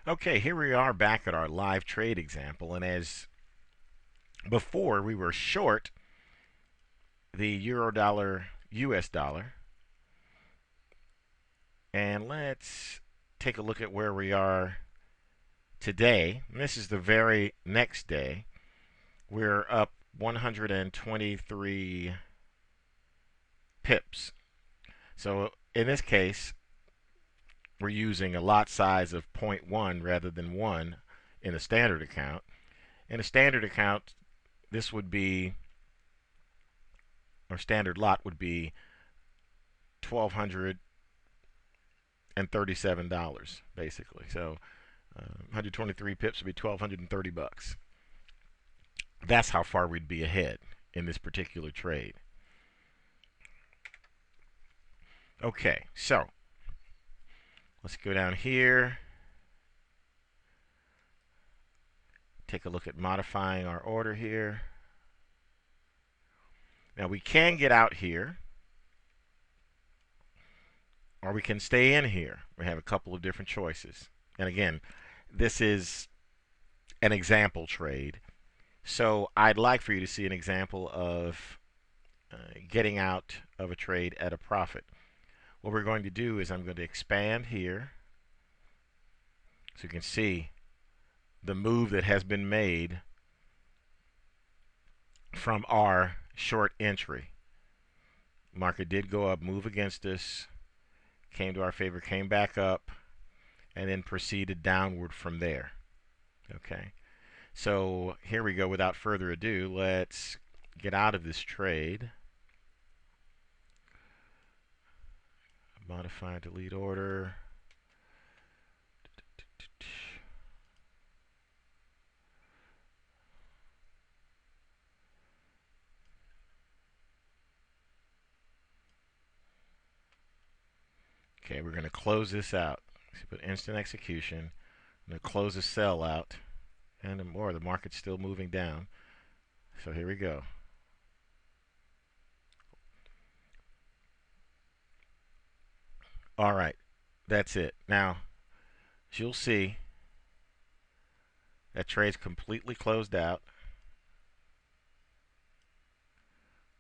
Okay, here we are back at our live trade example, and as before, we were short the euro dollar US dollar. And let's take a look at where we are today. And this is the very next day. We're up 123 pips. So in this case, we're using a lot size of 0.1 rather than 1 in a standard account. In a standard account, this would be, or standard lot would be $1,237 basically. So 123 pips would be $1,230. That's how far we'd be ahead in this particular trade. Okay, so let's go down here. Take a look at modifying our order here. Now we can get out here, or we can stay in here. We have a couple of different choices. And again, this is an example trade. So I'd like for you to see an example of getting out of a trade at a profit. What we're going to do is I'm going to expand here so you can see the move that has been made from our short entry. Market did go up, move against us, came to our favor, came back up, and then proceeded downward from there. Okay, so here we go. Without further ado, let's get out of this trade. Modify, delete order. Okay, we're going to close this out. So put instant execution. I'm going to close the sell out. And more, the market's still moving down. So here we go. All right, that's it. Now, as you'll see, that trade's completely closed out.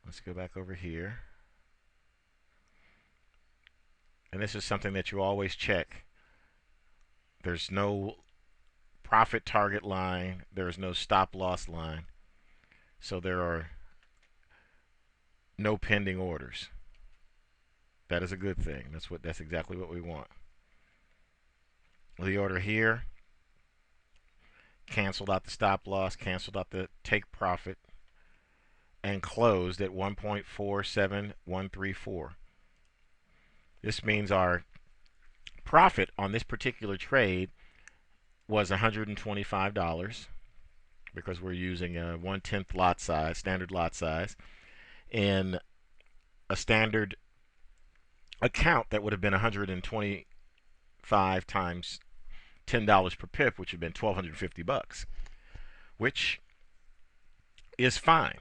Let's go back over here. And this is something that you always check. There's no profit target line. There's no stop loss line. So there are no pending orders. That is a good thing. That's exactly what we want. The order here canceled out the stop loss, canceled out the take profit, and closed at 1.47134. This means our profit on this particular trade was $125 because we're using a 1/10 lot size, standard lot size. In a standard account, that would have been 125 times $10 per pip, which would have been $1,250, which is fine.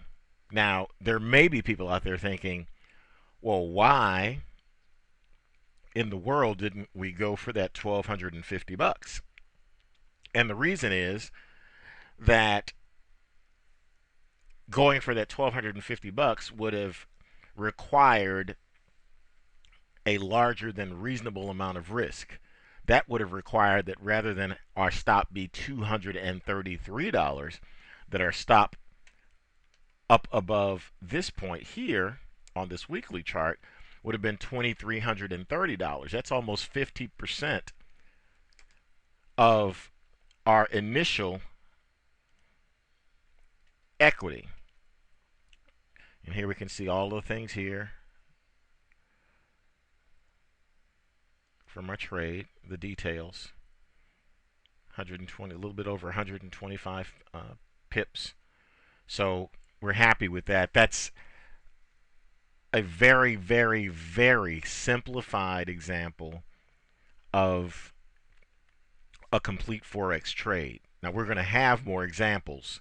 Now, there may be people out there thinking, well, why in the world didn't we go for that $1,250? And the reason is that going for that $1,250 would have required a larger than reasonable amount of risk. That would have required that rather than our stop be $233, that our stop up above this point here on this weekly chart would have been $2,330. That's almost 50% of our initial equity. And here we can see all the things here from our trade, the details. 120, a little bit over 125 pips. So we're happy with that. That's a very, very, very simplified example of a complete Forex trade. Now we're going to have more examples.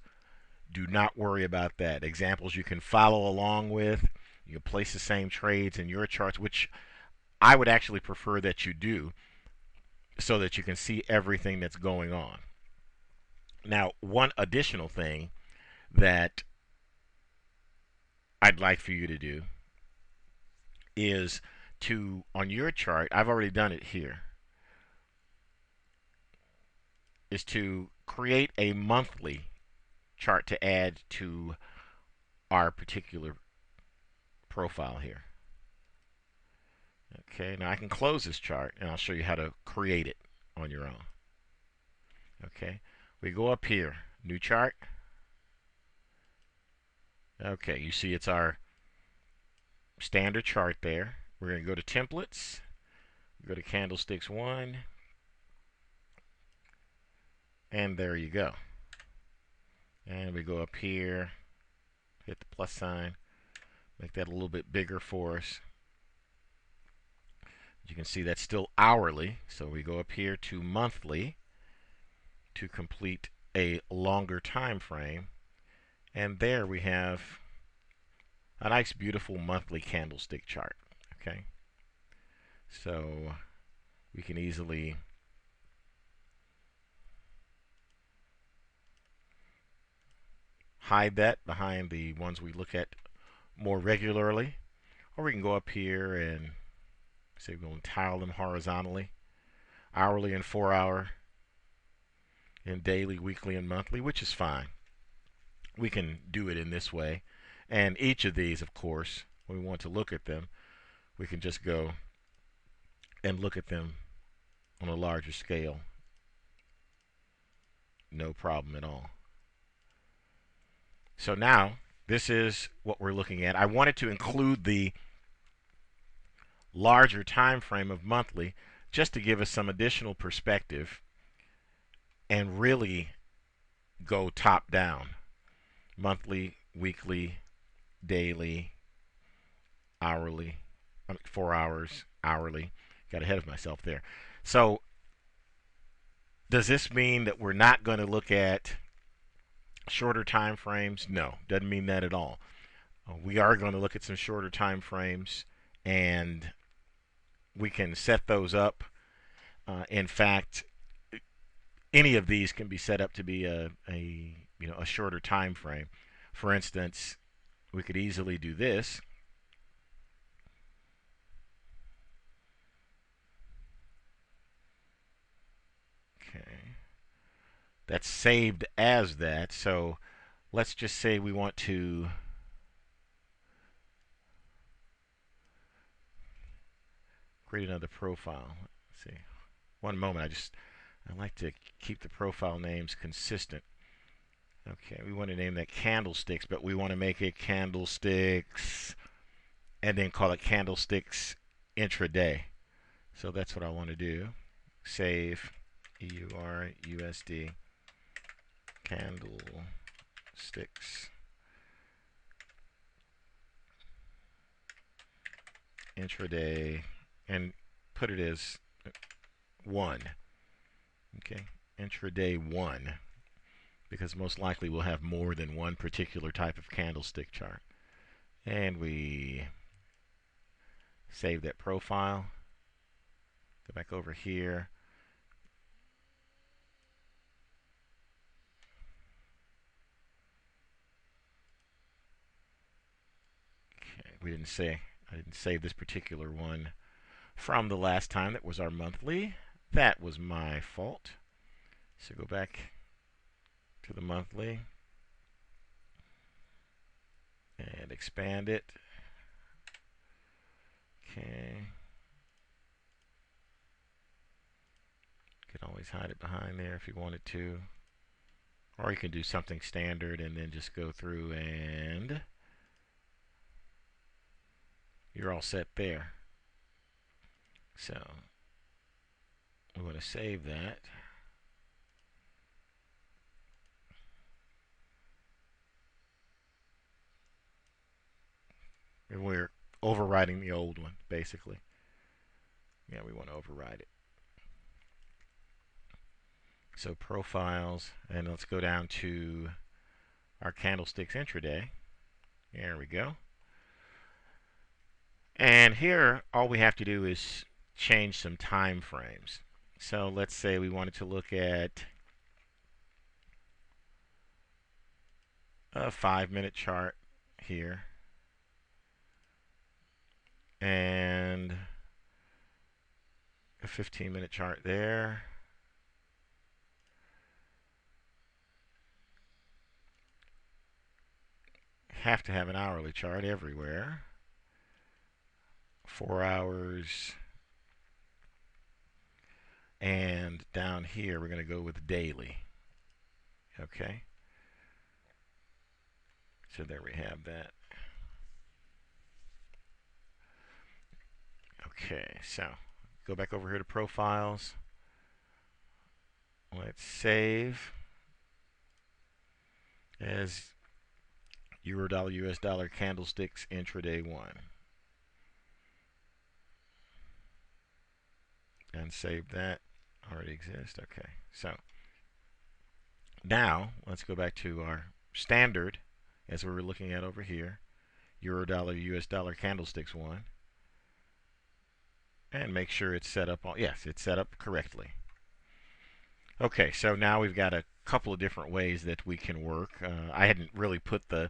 Do not worry about that. Examples you can follow along with. You can place the same trades in your charts, which I would actually prefer that you do. so that you can see everything that's going on. Now, one additional thing that I'd like for you to do is to, on your chart, I've already done it here, is to create a monthly chart to add to our particular profile here. Okay, now I can close this chart and I'll show you how to create it on your own. Okay, we go up here, new chart. Okay, you see it's our standard chart there. We're going to go to templates, go to candlesticks 1, and there you go. And we go up here, hit the plus sign, make that a little bit bigger for us. You can see that's still hourly, so we go up here to monthly to complete a longer time frame, and there we have a nice beautiful monthly candlestick chart. Okay, so we can easily hide that behind the ones we look at more regularly, or we can go up here and say we're going to tile them horizontally, hourly and 4 hour, and daily, weekly, and monthly, which is fine. We can do it in this way, and each of these, of course, when we want to look at them, we can just go and look at them on a larger scale, no problem at all. So now this is what we're looking at. I wanted to include the larger time frame of monthly just to give us some additional perspective and really go top down. Monthly, weekly, daily, hourly, 4 hours, hourly. Got ahead of myself there. So does this mean that we're not going to look at shorter time frames? No, doesn't mean that at all. We are going to look at some shorter time frames, and we can set those up. In fact, any of these can be set up to be a shorter time frame. For instance, we could easily do this. Okay, that's saved as that. So let's just say we want to create another profile. Let's see. One moment. I like to keep the profile names consistent. Okay, we want to name that candlesticks, but we want to make it candlesticks and then call it candlesticks intraday. So that's what I want to do. Save EURUSD candlesticks intraday and put it as 1. Okay, intraday 1, because most likely we'll have more than one particular type of candlestick chart. And we save that profile. Go back over here. Okay, I didn't save this particular one from the last time. That was our monthly. That was my fault. So go back to the monthly and expand it. Okay. You can always hide it behind there if you wanted to. Or you can do something standard and then just go through and you're all set there. So we want to save that. And we're overriding the old one, basically. Yeah, we want to override it. So profiles, and let's go down to our candlesticks intraday. There we go. And here, all we have to do is change some time frames. So let's say we wanted to look at a 5-minute chart here and a 15-minute chart there. Have to have an hourly chart everywhere. 4 hours. And down here, we're going to go with daily. Okay. So there we have that. Okay, so go back over here to profiles. Let's save as Euro dollar US dollar candlesticks intraday 1. And save that. Already exists. Okay, so now let's go back to our standard as we were looking at over here. Euro dollar US dollar candlesticks 1. And make sure it's set up. Yes, it's set up correctly. Okay, so now we've got a couple of different ways that we can work. I hadn't really put the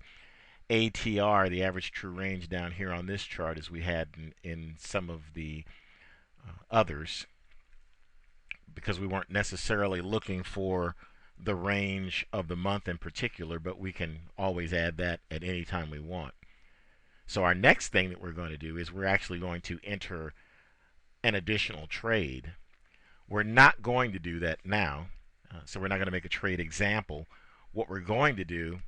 ATR, the average true range, down here on this chart as we had in some of the others, because we weren't necessarily looking for the range of the month in particular, but we can always add that at any time we want. So our next thing that we're going to do is we're actually going to enter an additional trade. We're not going to do that now, so we're not going to make a trade example. What we're going to do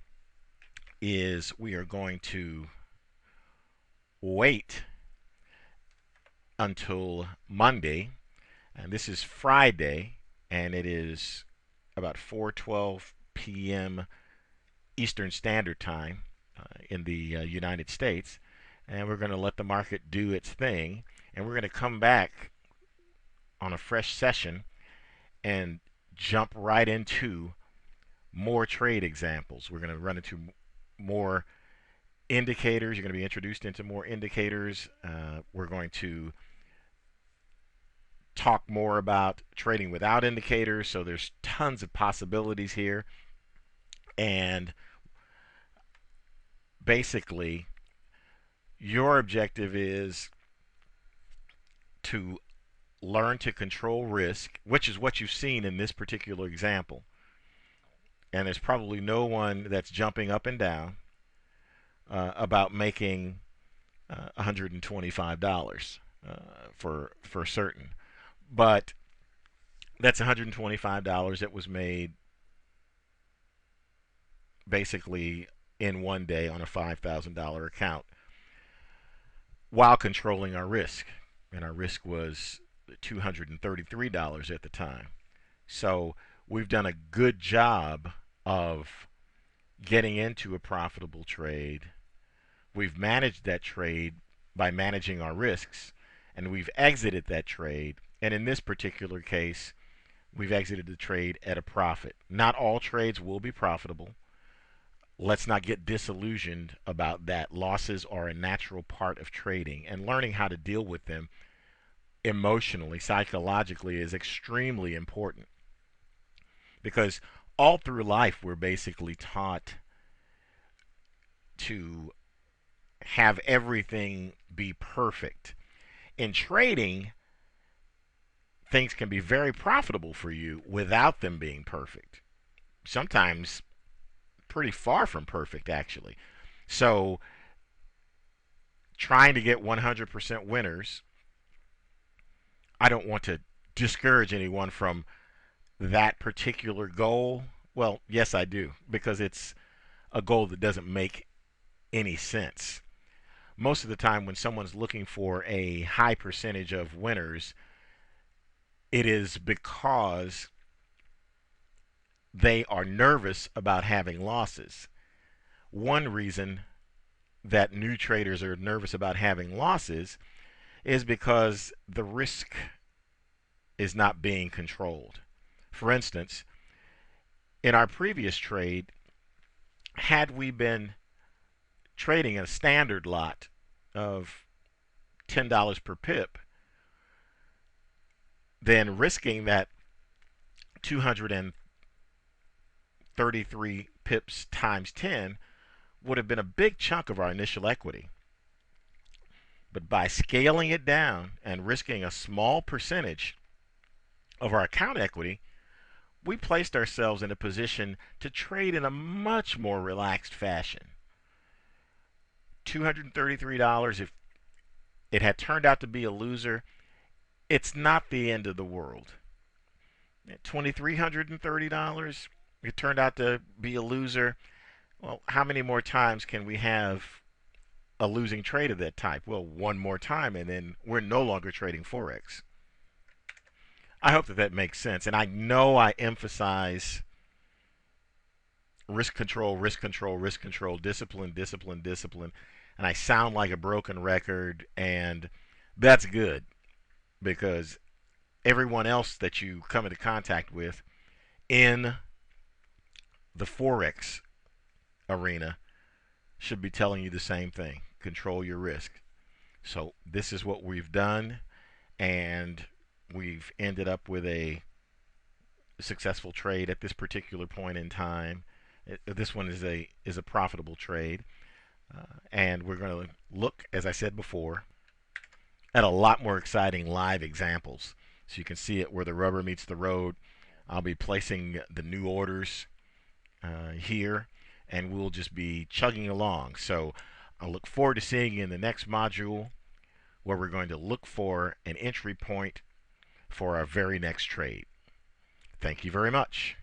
is we are going to wait until Monday, and this is Friday, and it is about 4:12 p.m. Eastern Standard Time in the United States, and we're going to let the market do its thing, and we're going to come back on a fresh session and jump right into more trade examples. We're going to run into more indicators. You're going to be introduced into more indicators. We're going to talk more about trading without indicators. So there's tons of possibilities here. And basically, your objective is to learn to control risk, which is what you've seen in this particular example. And there's probably no one that's jumping up and down about making $125 for certain. But that's $125 that was made basically in one day on a $5,000 account while controlling our risk. And our risk was $233 at the time. So we've done a good job of getting into a profitable trade. We've managed that trade by managing our risks, and we've exited that trade. And in this particular case, we've exited the trade at a profit. Not all trades will be profitable. Let's not get disillusioned about that. Losses are a natural part of trading, and learning how to deal with them emotionally, psychologically, is extremely important. Because all through life, we're basically taught to have everything be perfect. In trading, things can be very profitable for you without them being perfect. Sometimes pretty far from perfect, actually. So trying to get 100% winners, I don't want to discourage anyone from that particular goal. Well, yes, I do, because it's a goal that doesn't make any sense. Most of the time when someone's looking for a high percentage of winners, it is because they are nervous about having losses. One reason that new traders are nervous about having losses is because the risk is not being controlled. For instance, in our previous trade, had we been trading a standard lot of $10 per pip, then risking that 233 pips times 10 would have been a big chunk of our initial equity. But by scaling it down and risking a small percentage of our account equity, we placed ourselves in a position to trade in a much more relaxed fashion. $233, if it had turned out to be a loser, it's not the end of the world. At $2,330, it turned out to be a loser. Well, how many more times can we have a losing trade of that type? Well, one more time, and then we're no longer trading Forex. I hope that that makes sense. And I know I emphasize risk control, risk control, risk control, discipline, discipline, discipline. And I sound like a broken record, and that's good because everyone else that you come into contact with in the Forex arena should be telling you the same thing. Control your risk. So this is what we've done, and we've ended up with a successful trade at this particular point in time. This one is a profitable trade, and we're going to look, as I said before, at a lot more exciting live examples, so you can see it where the rubber meets the road. I'll be placing the new orders here, and we'll just be chugging along. So I look forward to seeing you in the next module, where we're going to look for an entry point for our very next trade. Thank you very much.